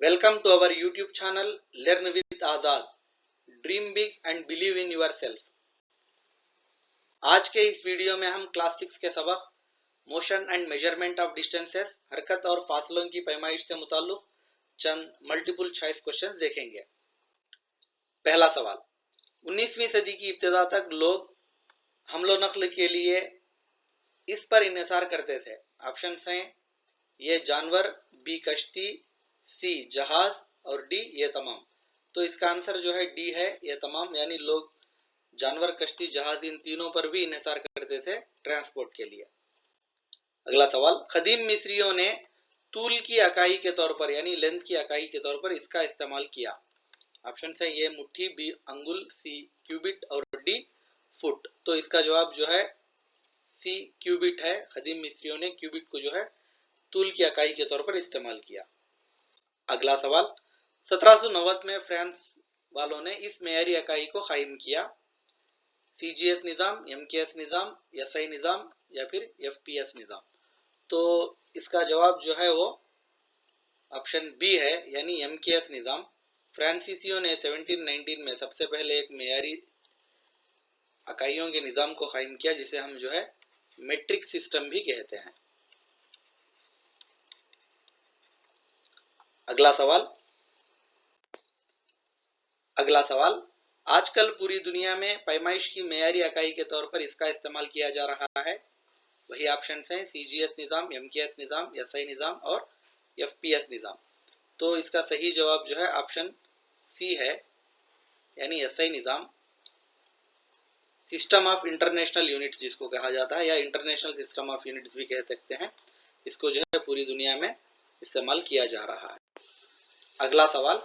Welcome to our YouTube channel Learn with Azad. Dream big and believe in yourself. आज के इस video में हम क्लास 6 के सबक motion and measurement of distances, हरकत और फासलों की पैमाइश से मुताल्लुक चंद मल्टीपल चॉइस क्वेश्चन देखेंगे। पहला सवाल, 19वीं सदी की इब्तिदा तक लोग हमलो नक्ल के लिए इस पर इन्हिसार करते थे। ऑप्शन हैं ये जानवर, बी कश्ती, सी जहाज और डी ये तमाम। तो इसका आंसर जो है डी है, ये तमाम, यानी लोग जानवर, कश्ती, जहाज इन तीनों पर भी इन्हिसार करते थे ट्रांसपोर्ट के लिए। अगला सवाल, कदीम मिस्रियों ने तूल की इकाई के तौर पर यानी लेंथ की इकाई के तौर पर इसका इस्तेमाल किया। ऑप्शन है ये मुट्ठी, बी अंगुल, सी क्यूबिट और डी फुट। तो इसका जवाब जो है सी क्यूबिट है। कदीम मिस्रियों ने क्यूबिट को जो है तूल की इकाई के तौर पर इस्तेमाल किया। अगला सवाल, 1790 में फ्रांस वालों ने इस मेयारी इकाई को कायम किया। सीजीएस निज़ाम, एमकेएस निज़ाम, एसआई निज़ाम या फिर एफपीएस निज़ाम। तो इसका जवाब जो है वो ऑप्शन बी है, यानी एमकेएस निज़ाम। फ्रांसीसियों ने 1719 में सबसे पहले एक मेयारी इकाइयों के निज़ाम को कायम किया, जिसे हम जो है मेट्रिक सिस्टम भी कहते हैं। अगला सवाल, आजकल पूरी दुनिया में पैमाइश की मेयारी इकाई के तौर पर इसका इस्तेमाल किया जा रहा है। वही ऑप्शन हैं सीजीएस निज़ाम, एमकेएस निज़ाम, एसआई निज़ाम और एफपीएस निज़ाम। तो इसका सही जवाब जो है ऑप्शन सी है, यानी SI Nizam. System of international units जिसको कहा जाता है, या इंटरनेशनल सिस्टम ऑफ यूनिट्स भी कह सकते हैं, इसको जो है पूरी दुनिया में इस्तेमाल किया जा रहा है। अगला सवाल,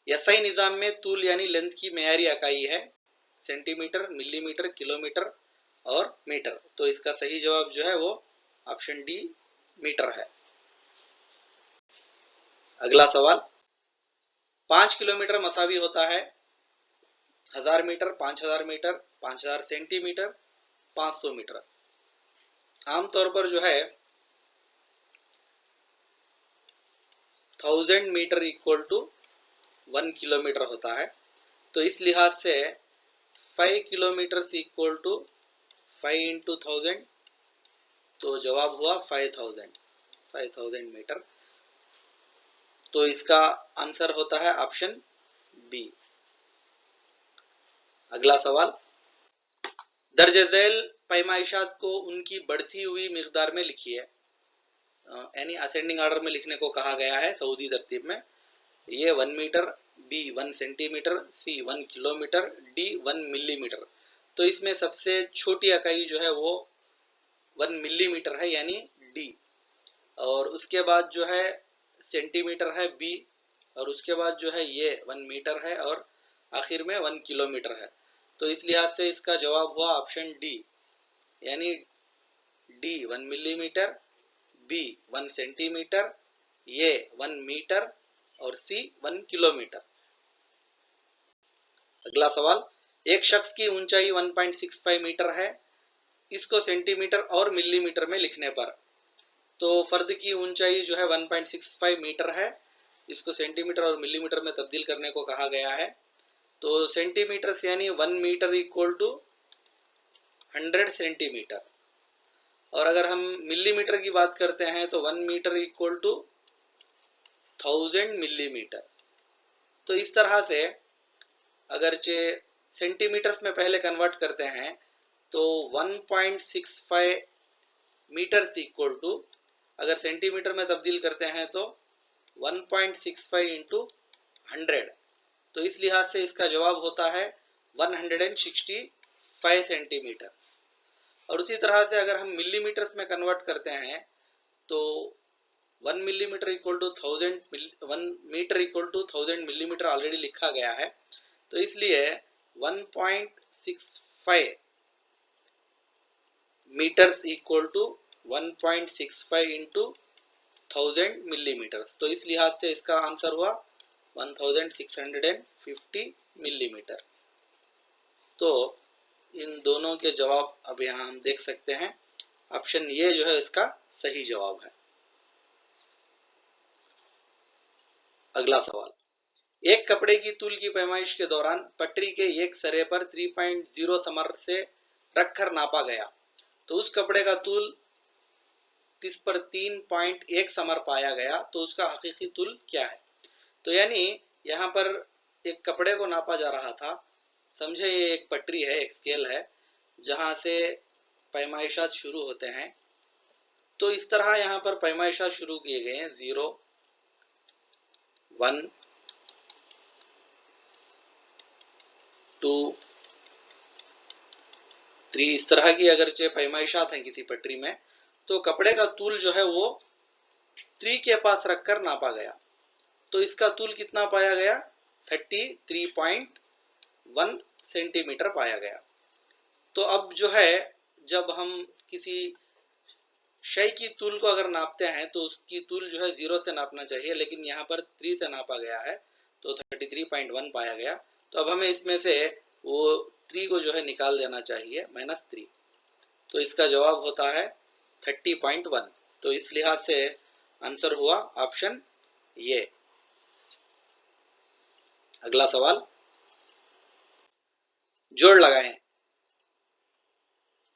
एसआई निज़ाम में तूल यानी लेंथ की मेयारी इकाई है सेंटीमीटर, मिलीमीटर, किलोमीटर और मीटर। तो इसका सही जवाब जो है वो ऑप्शन डी मीटर है। अगला सवाल, 5 किलोमीटर मसावी होता है 1000 मीटर, 5000 मीटर, 5000 सेंटीमीटर, 500 मीटर। आमतौर पर जो है 1000 मीटर इक्वल टू 1 किलोमीटर होता है। तो इस लिहाज से 5 किलोमीटर इक्वल टू 5 इंटू 1000, तो जवाब हुआ 5000 मीटर। तो इसका आंसर होता है ऑप्शन बी। अगला सवाल, दर्ज झैल पैमाइशात को उनकी बढ़ती हुई मिकदार में लिखिए, यानी असेंडिंग ऑर्डर में लिखने को कहा गया है सऊदी तरतीब में। ये 1 मीटर, बी 1 सेंटीमीटर, सी 1 किलोमीटर, डी 1 मिलीमीटर। तो इसमें सबसे छोटी इकाई जो है वो 1 मिलीमीटर है, यानी डी। और उसके बाद जो है सेंटीमीटर है बी, और उसके बाद जो है ये 1 मीटर है, और आखिर में 1 किलोमीटर है। तो इस लिहाज से इसका जवाब हुआ ऑप्शन डी, यानी डी 1 मिलीमीटर, बी 1 सेंटीमीटर, ये 1 मीटर और सी 1 किलोमीटर। अगला सवाल, एक शख्स की ऊंचाई 1.65 मीटर है। इसको सेंटीमीटर और मिलीमीटर में लिखने पर, तो फर्द की ऊंचाई जो है 1.65 मीटर है, इसको सेंटीमीटर और मिलीमीटर में तब्दील करने को कहा गया है। तो सेंटीमीटर से यानी 1 मीटर इक्वल टू 100 सेंटीमीटर, और अगर हम मिलीमीटर की बात करते हैं तो 1 मीटर इक्वल टू 1000 मिलीमीटर। तो इस तरह से अगरचे सेंटीमीटर्स में पहले कन्वर्ट करते हैं तो 1.65 मीटर इक्वल टू, अगर सेंटीमीटर में तब्दील करते हैं तो 1.65 इंटू 100। तो इस लिहाज से इसका जवाब होता है 165 सेंटीमीटर। और उसी तरह से अगर हम मिलीमीटर्स में कन्वर्ट करते हैं तो 1 millimetre equal to 1000, 1 metre equal to 1000 millimetre already लिखा गया है। तो इसलिए 1.65 metres equal to 1.65 into 1000 millimetre. तो इस लिहाज से इसका आंसर हुआ 1650 मिलीमीटर। तो इन दोनों के जवाब अब यहाँ हम देख सकते हैं, ऑप्शन ये जो है इसका सही जवाब है। अगला सवाल, एक कपड़े की तूल की पैमाइश के दौरान पटरी के एक सिरे पर 3.0 समर से रखकर नापा गया, तो उस कपड़े का तूल जिस पर 3.1 समर पाया गया, तो उसका हकीकी तूल क्या है। तो यानी यहाँ पर एक कपड़े को नापा जा रहा था, समझे ये एक पटरी है, एक स्केल है जहां से पैमाइशात शुरू होते हैं। तो इस तरह यहाँ पर पैमाइशात शुरू किए गए हैं 0, 1, 2, 3, इस तरह की अगरचे पैमाइशात हैं किसी पटरी में, तो कपड़े का तूल जो है वो 3 के पास रखकर नापा गया, तो इसका तूल कितना पाया गया, 33.1 सेंटीमीटर पाया गया। तो अब जो है जब हम किसी शय की तूल को अगर नापते हैं तो उसकी तूल जो है 0 से नापना चाहिए, लेकिन यहाँ पर 3 से नापा गया है तो 33.1 पाया गया। तो अब हमें इसमें से वो 3 को जो है निकाल देना चाहिए, -3, तो इसका जवाब होता है 30.1। तो इस लिहाज से आंसर हुआ ऑप्शन ये। अगला सवाल, जोड़ लगाएं।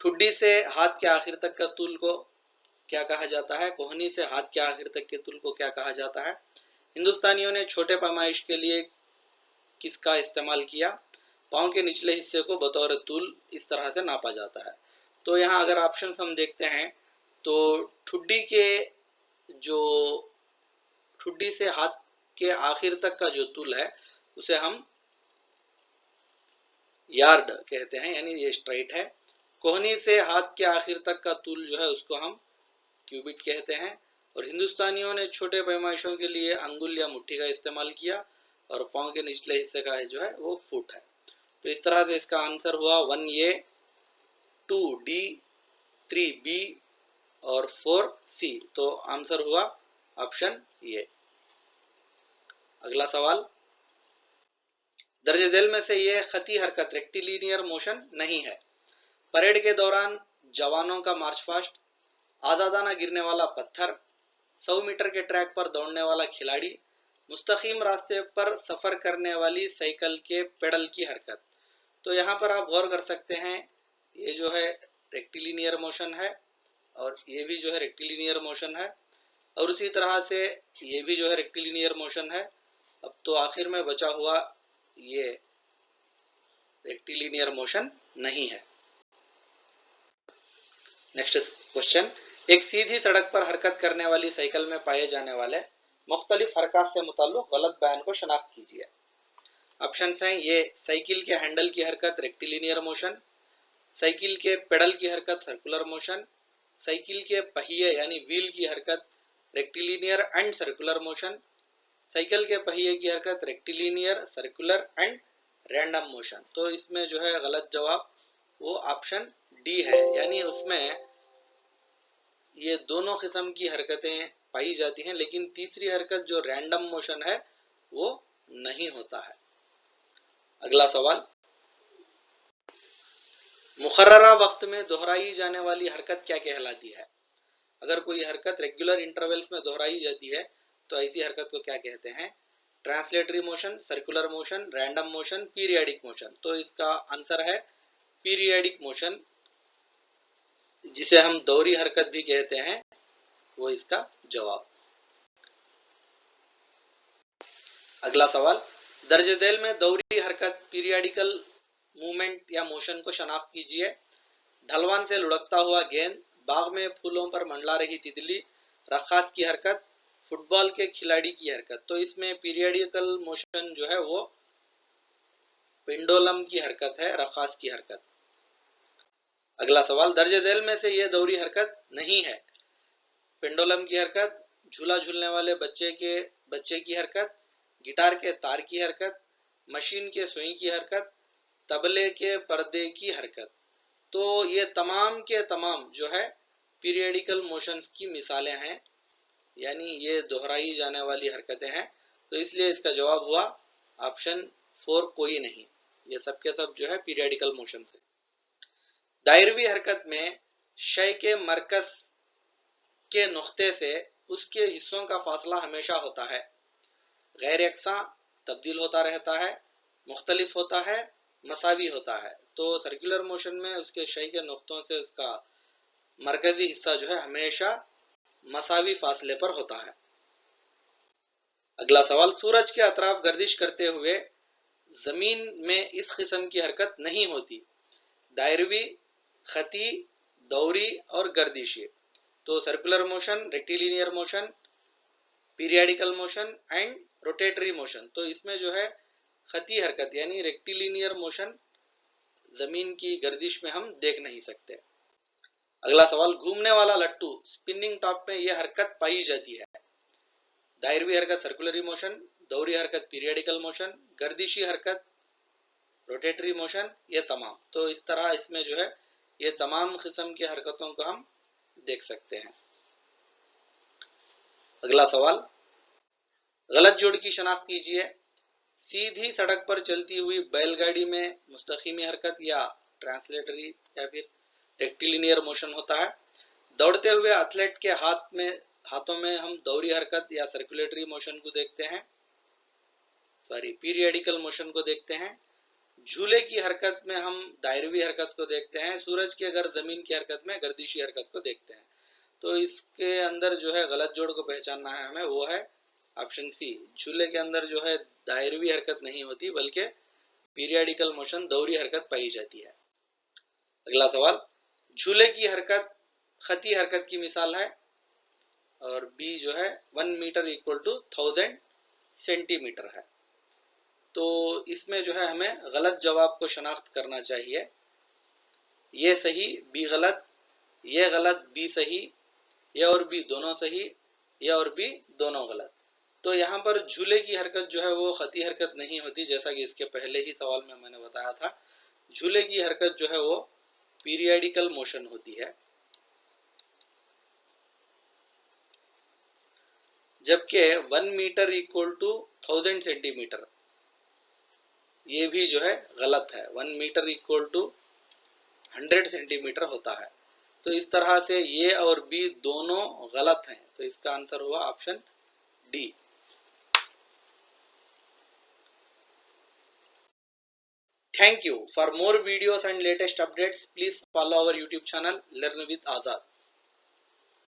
ठुड्डी से हाथ के आखिर तक का तूल को क्या कहा जाता है, कोहनी से हाथ के आखिर तक के तूल को क्या कहा जाता है। हिंदुस्तानियों ने छोटे पैमाइश के लिए किसका इस्तेमाल किया, पांव के निचले हिस्से को बतौर तूल इस तरह से नापा जाता है। तो यहाँ अगर ऑप्शन हम देखते हैं तो ठुड्डी से हाथ के आखिर तक का जो तूल है उसे हम यार्ड कहते हैं, यानी ये स्ट्राइट है। कोहनी से हाथ के आखिर तक का तूल जो है उसको हम क्यूबिट कहते हैं। और हिंदुस्तानियों ने छोटे पैमाइशों के लिए अंगुल या मुट्ठी का इस्तेमाल किया और पांव के निचले हिस्से का जो है वो फुट है। तो इस तरह से इसका आंसर हुआ 1A, 2D, 3B और 4C। तो आंसर हुआ ऑप्शन ए। अगला सवाल, दर्ज झेल में से ये खती हरकत रेक्टिलिनियर मोशन नहीं है। परेड के दौरान जवानों का मार्च पास्ट, आधा दाना गिरने वाला पत्थर, 100 मीटर के ट्रैक पर दौड़ने वाला खिलाड़ी, मुस्तकीम रास्ते पर सफर करने वाली साइकिल के पेडल की हरकत। तो यहाँ पर आप गौर कर सकते हैं, ये जो है रेक्टिलिनियर मोशन है और ये भी जो है रेक्टिलिनियर मोशन है और उसी तरह से ये भी जो है रेक्टिलिनियर मोशन है। अब तो आखिर में बचा हुआ ये रेक्टिलिनियर मोशन नहीं है। नेक्स्ट क्वेश्चन, एक सीधी सड़क पर हरकत करने वाली साइकिल में पाए जाने वाले मुख्तलिफ हरकत से मुताल्लिक गलत बयान को शनाख्त कीजिए। ऑप्शन हैं ये, साइकिल के हैंडल की हरकत रेक्टिलिनियर मोशन, साइकिल के पेडल की हरकत सर्कुलर मोशन, साइकिल के पहिए यानी व्हील की हरकत rectilinear and circular motion, cycle के पहिए की हरकत rectilinear, circular and random motion. तो इसमें जो है गलत जवाब वो ऑप्शन डी है, यानी उसमें ये दोनों किस्म की हरकतें पाई जाती हैं, लेकिन तीसरी हरकत जो रैंडम मोशन है वो नहीं होता है। अगला सवाल, मुकर्ररा वक्त में दोहराई जाने वाली हरकत क्या कहलाती है। अगर कोई हरकत रेगुलर इंटरवल्स में दोहराई जाती है तो ऐसी हरकत को क्या कहते हैं। Translatory motion, circular motion, random motion, periodic motion. तो इसका आंसर है पीरियडिक मोशन, जिसे हम दोहरी हरकत भी कहते हैं, वो इसका जवाब। अगला सवाल, दर्ज झेल में दोहरी हरकत पीरियडिकल मूवमेंट या मोशन को शनाख्त कीजिए। ढलवान से लुढ़कता हुआ गेंद, बाग में फूलों पर मंडला रही तितली, रखास की हरकत, फुटबॉल के खिलाड़ी की हरकत। तो इसमें पीरियडिकल मोशन जो है वो पेंडुलम की हरकत है, रखास की हरकत। अगला सवाल, दर्ज झेल में से ये दोहरी हरकत नहीं है। पेंडुलम की हरकत, झूला झूलने वाले बच्चे की हरकत, गिटार के तार की हरकत, मशीन के सुई की हरकत, तबले के पर्दे की हरकत। तो ये तमाम के तमाम जो है पीरियडिकल मोशंस की मिसालें हैं, यानी ये दोहराई जाने वाली हरकतें हैं। तो इसलिए इसका जवाब हुआ ऑप्शन 4 कोई नहीं, ये सब के सब जो है पीरियडिकल मोशन है। दायरवी हरकत में शय के मरकज के नुक्ते से उसके हिस्सों का फासला हमेशा होता है। गैर यकसा तब्दील होता रहता है, मुख्तलिफ होता है, मसावी होता है। तो सर्कुलर मोशन में उसके शय के नुक्तों से उसका मरकजी हिस्सा जो है हमेशा मसावी फासले पर होता है। अगला सवाल, सूरज के अतराफ गर्दिश करते हुए जमीन में इस किस्म की हरकत नहीं होती, दायरवी, खती, दौरी और गर्दिशी। तो circular motion, rectilinear motion, periodical motion and rotatory motion. तो इसमें जो है खती हरकत यानी रेक्टिलिनियर मोशन जमीन की गर्दिश में हम देख नहीं सकते। अगला सवाल, घूमने वाला लट्टू स्पिनिंग टॉप में यह हरकत पाई जाती है, दायरवी हरकत सर्कुलरी मोशन, दौरी हरकत पीरियडिकल मोशन, गर्दिशी हरकत रोटेटरी मोशन, ये तमाम। तो इस तरह इसमें जो है ये तमाम किस्म की हरकतों को हम देख सकते हैं। अगला सवाल, गलत जोड़ की शनाख्त कीजिए। सीधी सड़क पर चलती हुई बैलगाड़ी में मुस्तकीमी हरकत या ट्रांसलेटरी या फिर रेक्टिलिनियर मोशन होता है। दौड़ते हुए एथलीट के हाथों में हम दौरी हरकत या सर्कुलेटरी मोशन को देखते हैं, पीरियडिकल मोशन को देखते हैं। झूले की हरकत में हम दायरवी हरकत को देखते हैं। सूरज की अगर जमीन की हरकत में गर्दिशी हरकत को देखते हैं। तो इसके अंदर जो है गलत जोड़ को पहचानना है हमें, वो है ऑप्शन सी। झूले के अंदर जो है दायरवी हरकत नहीं होती बल्कि पीरियडिकल मोशन दौरी हरकत पाई जाती है। अगला सवाल, झूले की हरकत खती हरकत की मिसाल है और बी जो है 1 मीटर इक्वल टू 1000 सेंटीमीटर है। तो इसमें जो है हमें गलत जवाब को शनाख्त करना चाहिए। ये सही, बी गलत, ये गलत, बी सही, ये और बी दोनों सही, ये और बी दोनों गलत। तो यहाँ पर झूले की हरकत जो है वो खती हरकत नहीं होती, जैसा कि इसके पहले ही सवाल में मैंने बताया था। झूले की हरकत जो है वो पीरियडिकल मोशन होती है, जबकि 1 मीटर इक्वल टू 1000 सेंटीमीटर ये भी जो है गलत है। 1 मीटर इक्वल टू 100 सेंटीमीटर होता है। तो इस तरह से ये और बी दोनों गलत हैं। तो इसका आंसर हुआ option D. Thank you. For more videos and latest updates, please follow our YouTube channel Learn with Azad.